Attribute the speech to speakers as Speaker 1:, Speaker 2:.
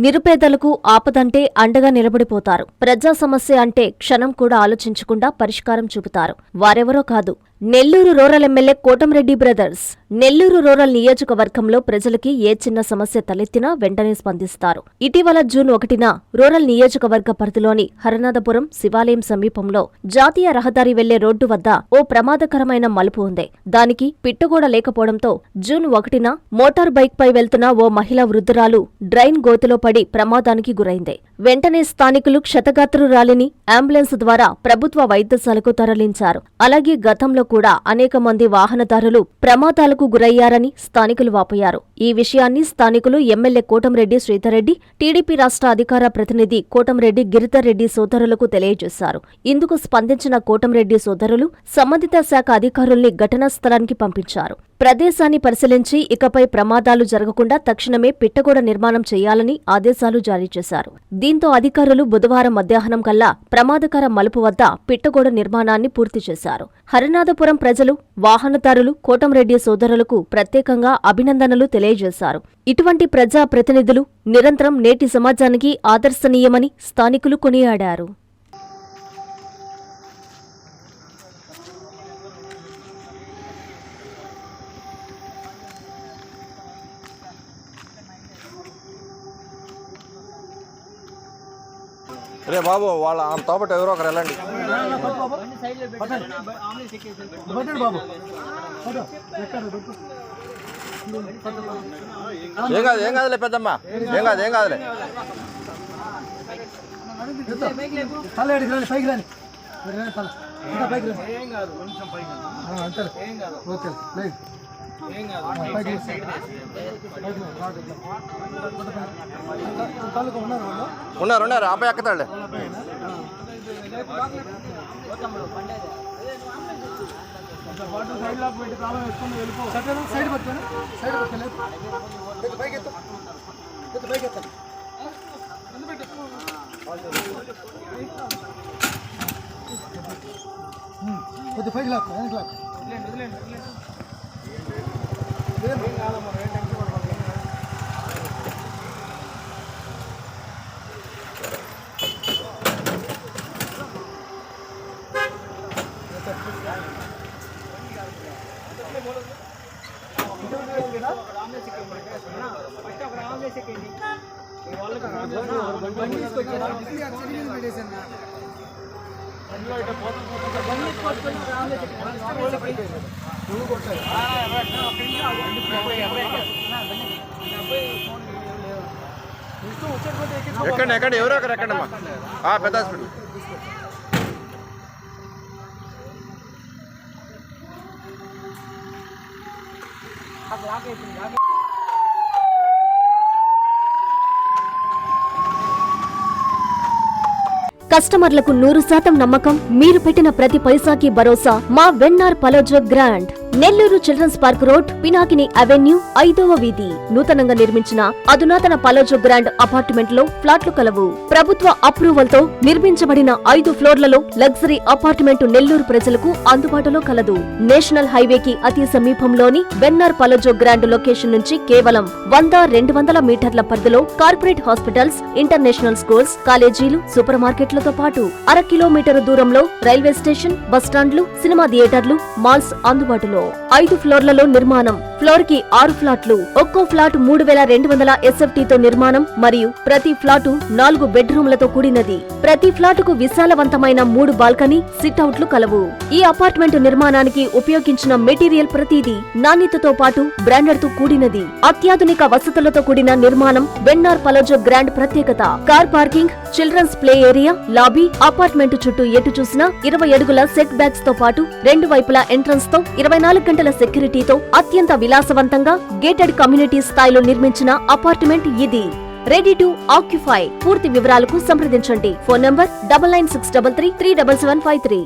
Speaker 1: నిరుపేదలకు ఆపదంటే అండగా నిలబడిపోతారు. ప్రజా సమస్య అంటే క్షణం కూడా ఆలోచించకుండా పరిష్కారం చూపుతారు. వారెవరో కాదు, Nellore rural MLA Kotamreddy brothers. Nellore rural నియోజకవర్గంలో ప్రజలకి ఏ చిన్న సమస్య తలెత్తినా వెంటనే స్పందిస్తారు. ఇటీవల జూన్ 1న రూరల్ నియోజకవర్గ పరిధిలోని హరనాథపురం శివాలయం సమీపంలో జాతీయ రహదారి వెళ్లే రోడ్డు వద్ద ఓ ప్రమాదకరమైన మలుపు ఉంది. దానికి పిట్టుగోడ లేకపోవడంతో జూన్ 1న మోటార్ బైక్ పై వెళ్తున్న ఓ మహిళా వృద్ధురాలు డ్రైన్ గోతిలో పడి ప్రమాదానికి గురైంది. వెంటనే స్థానికులు క్షతగాత్రురాలిని అంబులెన్స్ ద్వారా ప్రభుత్వ వైద్యశాలకు తరలించారు. అలాగే గతంలో కూడా అనేక మంది వాహనదారులు ప్రమాదాలకు గురయ్యారని స్థానికులు వాపోయారు. ఈ విషయాన్ని స్థానికులు ఎమ్మెల్యే కోటంరెడ్డి శ్రీధర్రెడ్డి, టీడీపీ రాష్ట్ర అధికార ప్రతినిధి కోటంరెడ్డి గిరిధర్రెడ్డి సోదరులకు తెలియజేశారు. ఇందుకు స్పందించిన కోటంరెడ్డి సోదరులు సంబంధిత శాఖ అధికారుల్ని ఘటనా స్థలానికి పంపించారు. ప్రదేశాన్ని పరిశీలించి ఇకపై ప్రమాదాలు జరగకుండా తక్షణమే పిట్టగోడ నిర్మాణం చేయాలని ఆదేశాలు జారీ చేశారు. దీంతో అధికారులు బుధవారం మధ్యాహ్నం కల్లా ప్రమాదకర మలుపు వద్ద పిట్టగోడ నిర్మాణాన్ని పూర్తి చేశారు. హరినాథపురం ప్రజలు, వాహనదారులు కోటంరెడ్డి సోదరులకు ప్రత్యేకంగా అభినందనలు తెలియజేశారు. ఇటువంటి ప్రజా ప్రతినిధులు నిరంతరం నేటి సమాజానికి ఆదర్శనీయమని స్థానికులు కొనియాడారు.
Speaker 2: రే బాబు, వాళ్ళ ఆమె తోపట ఎవరో ఒకరు వెళ్ళండి. ఏం కాదులే పెద్దమ్మా, ఏం కాదులే. ఉన్నారు అబ్బాయి ఎక్కతాడులే. ఎక్కండి ఎవరో ఒకరు ఎక్కండమ్మా. పెద్ద హాస్పిటల్.
Speaker 1: కస్టమర్లకు 100% నమ్మకం, మీరు పెట్టిన ప్రతి పైసాకి భరోసా మా VNR palazzo grand. Nellore children's park road, Pinakini avenue, 5వ వీధి. నూతనంగా నిర్మించిన అధునాతన పలోజో గ్రాండ్ అపార్ట్మెంట్ లో ఫ్లాట్లు కలవు. ప్రభుత్వ అప్రూవల్ తో నిర్మించబడిన 5 ఫ్లోర్లలో లగ్జరీ అపార్ట్మెంట్ నెల్లూరు ప్రజలకు అందుబాటులో కలదు. నేషనల్ హైవేకి అతి సమీపంలోని వెన్నార్ పలోజో గ్రాండ్ లొకేషన్ నుంచి కేవలం 100-200 మీటర్ల పరిధిలో కార్పొరేట్ హాస్పిటల్స్, ఇంటర్నేషనల్ స్కూల్స్, కాలేజీలు, సూపర్ మార్కెట్లతో పాటు 1/2 కిలోమీటర్ దూరంలో రైల్వే స్టేషన్, బస్టాండ్లు, సినిమా థియేటర్లు, మాల్స్ అందుబాటులో. 5 ఫ్లోర్లలో నిర్మాణం. ఫ్లోర్ కి 6 ఫ్లాట్లు. ఒక్కో ఫ్లాట్ 3200 SFT తో నిర్మాణం మరియు ప్రతి ఫ్లాటు 4 బెడ్రూమ్లతో కూడినది. ప్రతి ఫ్లాటుకు విశాలవంతమైన 3 బాల్కనీ, సిట్అవుట్లు కలవు. ఈ అపార్ట్మెంట్ నిర్మాణానికి ఉపయోగించిన మెటీరియల్ ప్రతిదీ నాణ్యతతో పాటు బ్రాండెడ్ తో కూడినది. అత్యాధునిక వసతులతో కూడిన నిర్మాణం వెన్నార్ పలోజో గ్రాండ్ ప్రత్యేకత. Car parking, children's play area, lobby, apartment చుట్టూ ఎటు చూసినా 20 అడుగుల సెట్ బ్యాక్స్ తో పాటు 2 వైపులా ఎంట్రన్స్ తో 24 గంటల సెక్యూరిటీతో అత్యంత విలాసవంతంగా గేటెడ్ కమ్యూనిటీ స్థాయిలో నిర్మించిన అపార్ట్మెంట్ ఇది. Ready to occupy. పూర్తి వివరాలకు సంప్రదించండి. Phone number 9963337753.